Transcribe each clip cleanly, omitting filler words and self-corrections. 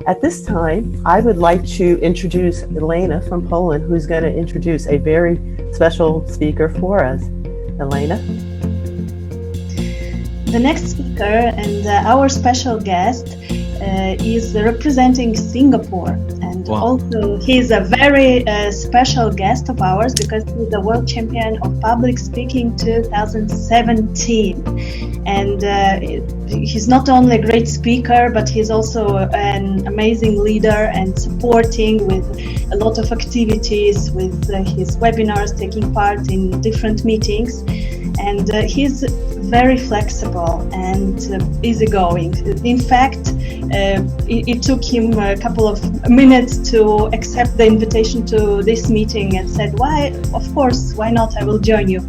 At this time, I would like to introduce ELENA from Poland, who's going to introduce a very special speaker for us. ELENA? The next speaker and our special guest is representing Singapore, and also he's a very special guest of ours because he's the world champion of public speaking 2017, and he's not only a great speaker, but he's also an amazing leader and supporting with a lot of activities with his webinars, taking part in different meetings, and he's very flexible and easygoing. In fact, it took him a couple of minutes to accept the invitation to this meeting and said, of course, why not? I will join you.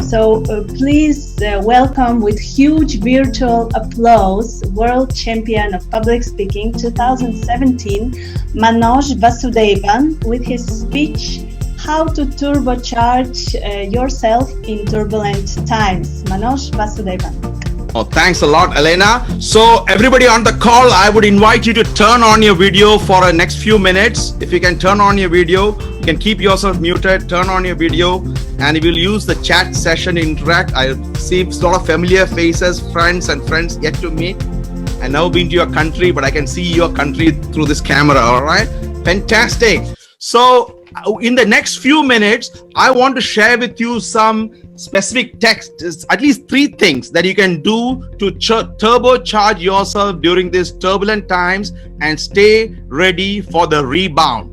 So please welcome with huge virtual applause, World Champion of Public Speaking 2017, Manoj Vasudevan, with his speech, How to Turbocharge Yourself in Turbulent Times. Manoj Vasudevan. Oh, thanks a lot, ELENA. So everybody on the call, I would invite you to turn on your video for the next few minutes. If you can turn on your video, you can keep yourself muted, turn on your video, and we will use the chat session to interact. I see a lot of familiar faces, friends yet to meet. I've never been to your country, but I can see your country through this camera, all right? Fantastic. So in the next few minutes, I want to share with you some specific texts, at least 3 things that you can do to turbocharge yourself during these turbulent times and stay ready for the rebound.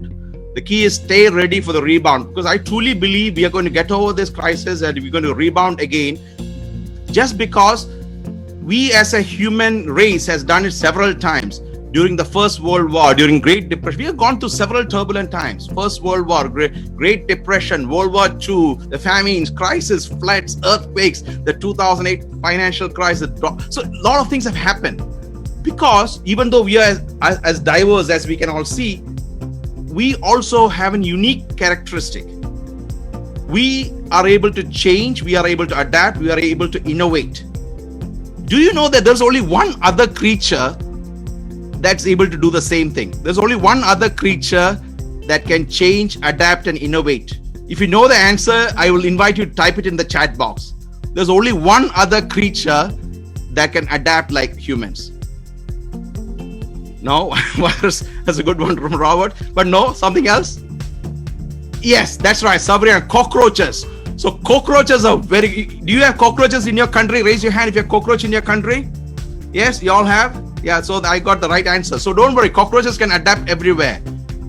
The key is stay ready for the rebound, because I truly believe we are going to get over this crisis and we're going to rebound again, just because we as a human race has done it several times. During the First World War, during Great Depression, we have gone through several turbulent times. First World War, Great Depression, World War II, the famines, crisis, floods, earthquakes, the 2008 financial crisis. So a lot of things have happened, because even though we are as diverse as we can all see, we also have a unique characteristic. We are able to change, we are able to adapt, we are able to innovate. Do you know that there's only one other creature that's able to do the same thing? There's only one other creature that can change, adapt, and innovate. If you know the answer, I will invite you to type it in the chat box. There's only one other creature that can adapt like humans. No, that's a good one from Robert. But no, something else? Yes, that's right, Sabrina, cockroaches. So cockroaches are very, do you have cockroaches in your country? Raise your hand if you have cockroach in your country. Yes, you all have? Yeah, so I got the right answer. So don't worry, cockroaches can adapt everywhere,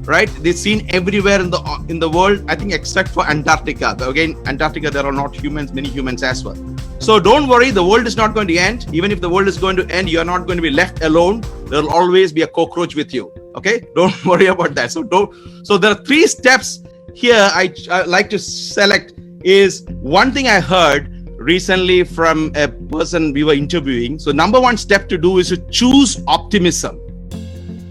right? They're seen everywhere in the world, I think, except for Antarctica. But again, Antarctica, there are not humans, many humans as well. So don't worry, the world is not going to end. Even if the world is going to end, you're not going to be left alone. There'll always be a cockroach with you. Okay, don't worry about that. So there are 3 steps here I like to select. Is one thing I heard recently from a person we were interviewing. So number 1 step to do is to choose optimism.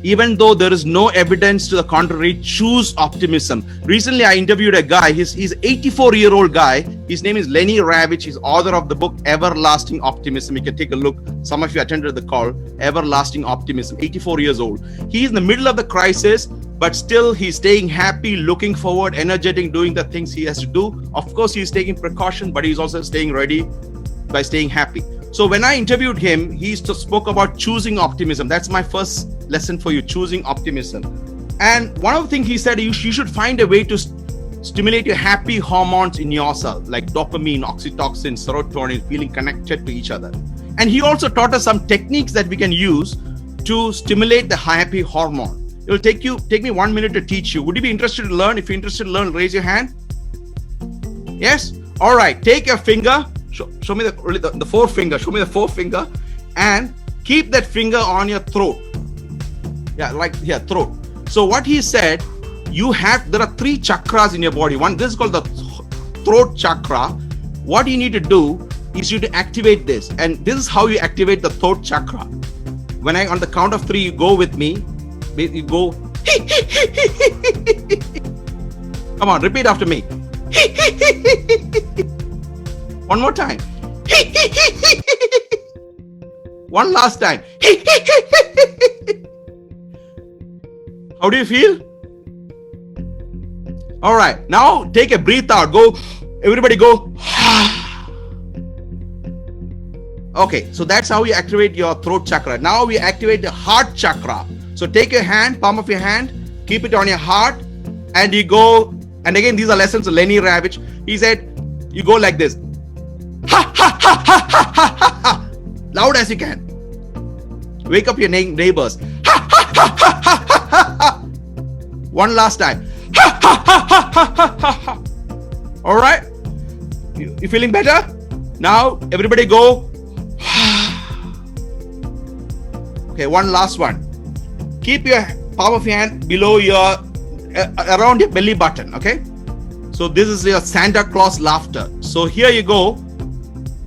Even though there is no evidence to the contrary, choose optimism. Recently, I interviewed a guy, he's 84-year-old guy. His name is Lenny Ravitch. He's author of the book, Everlasting Optimism. You can take a look. Some of you attended the call, Everlasting Optimism, 84 years old. He's in the middle of the crisis, but still he's staying happy, looking forward, energetic, doing the things he has to do. Of course, he's taking precaution, but he's also staying ready by staying happy. So when I interviewed him, he spoke about choosing optimism. That's my first lesson for you, choosing optimism. And one of the things he said, you should find a way to stimulate your happy hormones in yourself, like dopamine, oxytocin, serotonin, feeling connected to each other. And he also taught us some techniques that we can use to stimulate the happy hormone. It will take me 1 minute to teach you. Would you be interested to learn? If you're interested to learn, raise your hand. Yes? All right. Take your finger. Show me the forefinger. Show me the forefinger, and keep that finger on your throat. Yeah, like here, throat. So what he said, there are 3 chakras in your body. This is called the throat chakra. What you need to do is you to activate this, and this is how you activate the throat chakra. When on the count of 3, you go with me. You go. Come on, repeat after me. One more time. One last time. How do you feel? All right, now take a breath out. Go, everybody go. Okay, so that's how you activate your throat chakra. Now we activate the heart chakra. So take your hand, palm of your hand, keep it on your heart, and you go. And again, these are lessons of Lenny Ravitch. He said, you go like this. Ha ha ha ha ha ha ha ha. Loud as you can. Wake up your neighbors. Ha ha ha ha ha ha ha ha. One last time. Ha ha ha ha ha ha ha ha. All right. You feeling better? Now everybody go. Okay, one last one. Keep your palm of your hand below your around your belly button. Okay. So this is your Santa Claus laughter. So here you go.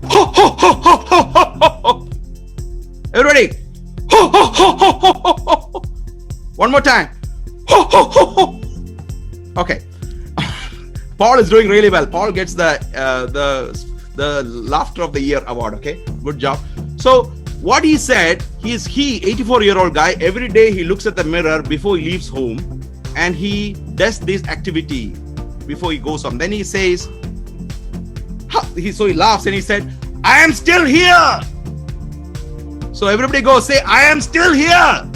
Ho, ho, ho, ho, ho, ho, ho. Everybody. Ho, ho, ho, ho, ho, ho, ho. One more time. Ho, ho, ho, ho. Okay. Paul is doing really well. Paul gets the Laughter of the Year award. Okay. Good job. So what he said, he 84-year-old guy, every day he looks at the mirror before he leaves home and he does this activity before he goes home. Then he says, so he laughs and he said, I am still here. So everybody go say, I am still here.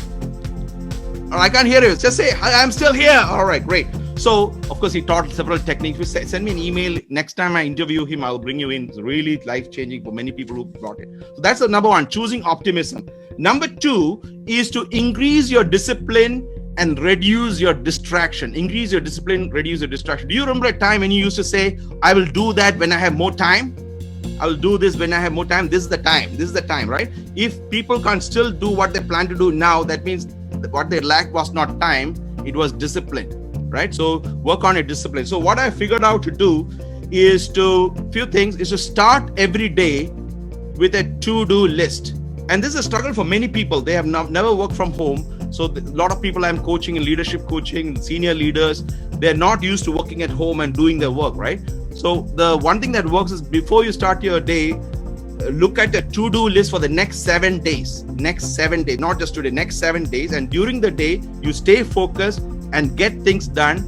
Or I can't hear you. Just say, I am still here. All right, great. So of course he taught several techniques. Send me an email. Next time I interview him, I'll bring you in. It's really life-changing for many people who brought it. So that's the number one, choosing optimism. Number two is to increase your discipline and reduce your distraction. Increase your discipline, reduce your distraction. Do you remember a time when you used to say, I will do that when I have more time? I will do this when I have more time. This is the time. This is the time, right? If people can still do what they plan to do now, that means what they lacked was not time, it was discipline, right? So work on your discipline. So what I figured out to do is to start every day with a to-do list. And this is a struggle for many people. They have never worked from home. So a lot of people I'm coaching in leadership coaching, senior leaders, they're not used to working at home and doing their work, right? So the one thing that works is before you start your day, look at the to-do list for the next 7 days. Next 7 days, not just today, next 7 days. And during the day, you stay focused and get things done.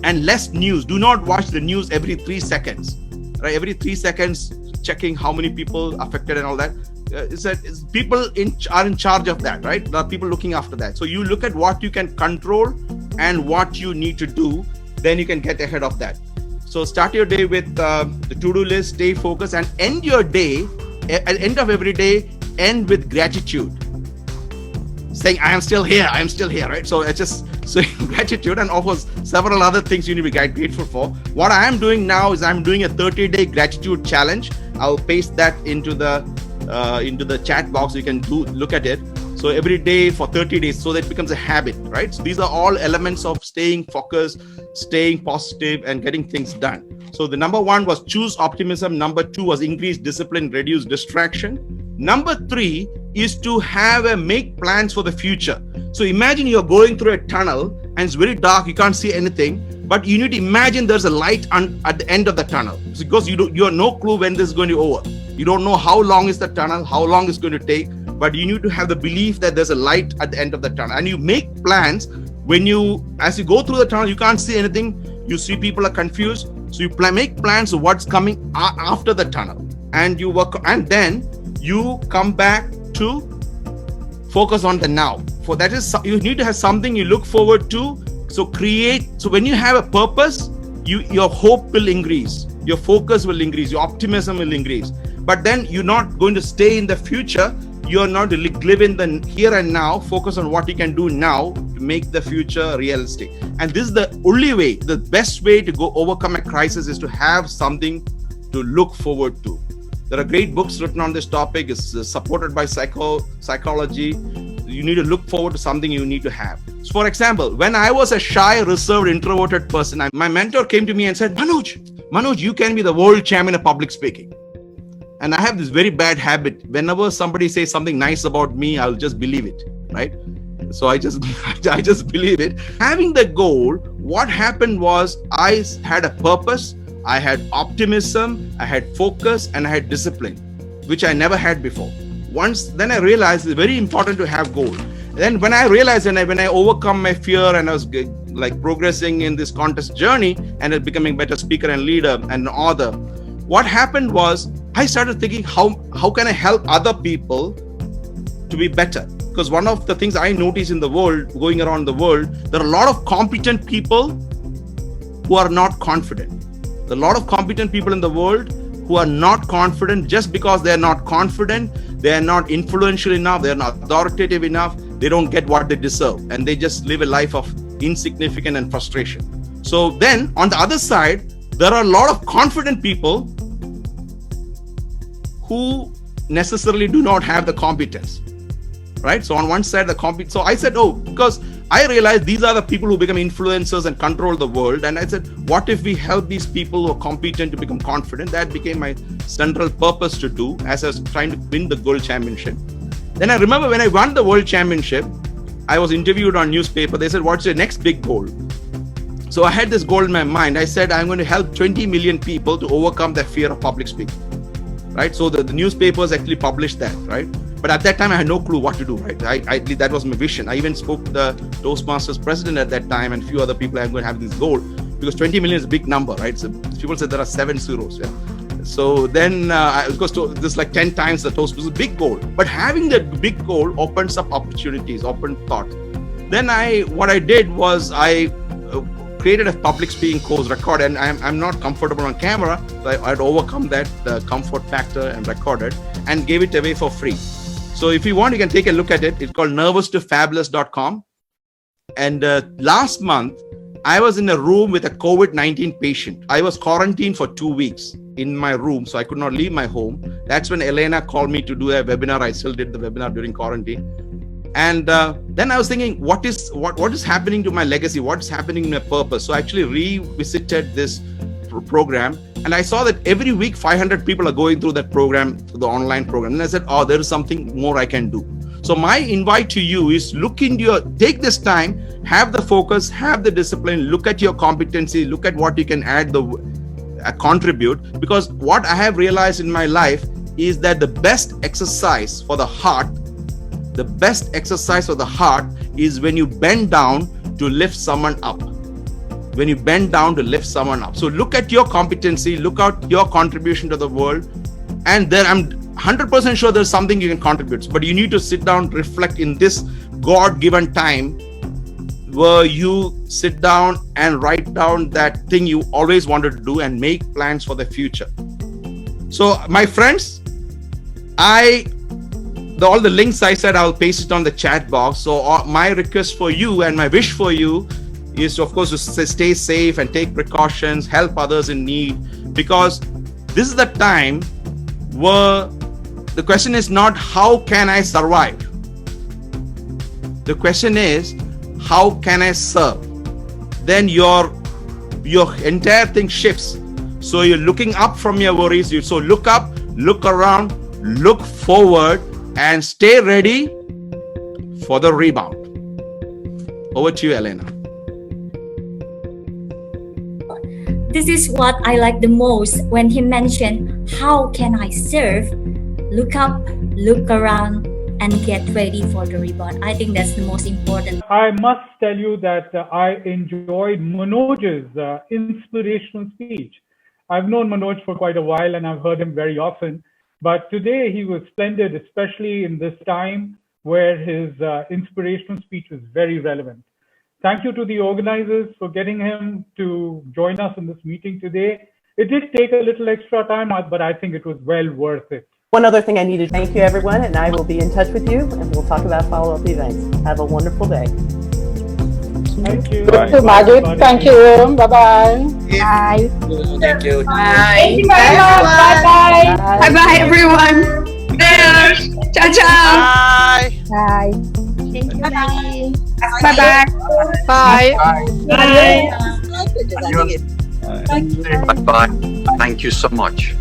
And less news. Do not watch the news every 3 seconds, right? Every 3 seconds, checking how many people affected and all that. People are in charge of that, right? There are people looking after that. So you look at what you can control and what you need to do, then you can get ahead of that. So start your day with the to-do list, stay focused, and end your day, at the end of every day, end with gratitude. Saying, I am still here, right? So it's just saying gratitude, and of course, several other things you need to be grateful for. What I am doing now is I'm doing a 30-day gratitude challenge. I'll paste that into the chat box. You can look at it. So every day for 30 days, so that it becomes a habit, right? So these are all elements of staying focused, staying positive, and getting things done. So the number one was choose optimism. Number two was increase discipline, reduce distraction. Number three is to make plans for the future. So imagine you're going through a tunnel and it's very dark, you can't see anything, but you need to imagine there's a light at the end of the tunnel, because you have no clue when this is going to be over. You don't know how long is the tunnel, how long it's going to take, but you need to have the belief that there's a light at the end of the tunnel. And you make plans as you go through the tunnel, you can't see anything. You see people are confused. So you make plans of what's coming after the tunnel, and you work, and then you come back to focus on the now. For that is, you need to have something you look forward to. So when you have a purpose, your hope will increase, your focus will increase, your optimism will increase. But then you're not going to stay in the future. You're not to live in the here and now, focus on what you can do now to make the future realistic. And this is the only way, the best way to overcome a crisis is to have something to look forward to. There are great books written on this topic. It's supported by psychology. You need to look forward to something you need to have. So for example, when I was a shy, reserved, introverted person, my mentor came to me and said, Manoj, you can be the world champion of public speaking. And I have this very bad habit. Whenever somebody says something nice about me, I'll just believe it, right? So I just believe it. Having the goal, what happened was I had a purpose, I had optimism, I had focus, and I had discipline, which I never had before. Then I realized it's very important to have goal. then when I realized, and when I overcome my fear and I was like progressing in this contest journey and becoming better speaker and leader and author, what happened was I started thinking, how can I help other people to be better? Because one of the things I notice in the world, going around the world, there are a lot of competent people who are not confident. There are a lot of competent people in the world who are not confident. Just because they are not confident, they are not influential enough, they are not authoritative enough, they don't get what they deserve, and they just live a life of insignificance and frustration. So then on the other side, there are a lot of confident people who necessarily do not have the competence, right? So on one side, the competence. So I said, because I realized these are the people who become influencers and control the world. And I said, what if we help these people who are competent to become confident? That became my central purpose to do as I was trying to win the gold championship. Then I remember when I won the world championship, I was interviewed on newspaper. They said, what's your next big goal? So I had this goal in my mind. I said, I'm going to help 20 million people to overcome their fear of public speaking. Right? So the newspapers actually published that, right? But at that time, I had no clue what to do, right? I that was my vision. I even spoke to the Toastmasters president at that time and a few other people. I'm going to have this goal because 20 million is a big number, right? So people said there are 7 zeros. Yeah. So then, of course, this is like 10 times the Toast was a big goal. But having that big goal opens up opportunities, open thought. Then what I did was I created a public speaking course, record, and I'm not comfortable on camera. So I'd overcome that comfort factor and recorded and gave it away for free. So if you want, you can take a look at it. It's called nervoustofabulous.com. And last month, I was in a room with a COVID-19 patient. I was quarantined for 2 weeks in my room, so I could not leave my home. That's when ELENA called me to do a webinar. I still did the webinar during quarantine. And then I was thinking, what is happening to my legacy? What is happening to my purpose? So I actually revisited this program, and I saw that every week 500 people are going through that program, the online program. And I said, there is something more I can do. So my invite to you is take this time, have the focus, have the discipline, look at your competency, look at what you can add, contribute. Because what I have realized in my life is that the best exercise for the heart is when you bend down to lift someone up. When you bend down to lift someone up. So look at your competency, look at your contribution to the world, and then I'm 100% sure there's something you can contribute. But you need to sit down, reflect in this God-given time where you sit down and write down that thing you always wanted to do and make plans for the future. So my friends, all the links I said, I'll paste it on the chat box. So my request for you and my wish for you is, of course, to stay safe and take precautions, help others in need, because this is the time where the question is not how can I survive? The question is how can I serve? Then your entire thing shifts. So you're looking up from your worries. So look up, look around, look forward, and stay ready for the rebound. Over to you, ELENA. This is what I like the most when he mentioned, how can I serve? Look up, look around, and get ready for the rebound. I think that's the most important. I must tell you that I enjoyed Manoj's inspirational speech. I've known Manoj for quite a while and I've heard him very often. But today he was splendid, especially in this time where his inspirational speech was very relevant. Thank you to the organizers for getting him to join us in this meeting today. It did take a little extra time, but I think it was well worth it. One other thing I need to thank you, everyone, and I will be in touch with you, and we'll talk about follow-up events. Have a wonderful day. Thank you. Thank you, Margit. Thank you. Bye-bye. Bye. Thank you. Bye. Thank you very much. Bye-bye. Bye-bye, everyone. Ciao, ciao. Bye. Bye. Thank you. Bye. Bye-bye. Bye. Bye. Bye. Thank you so much.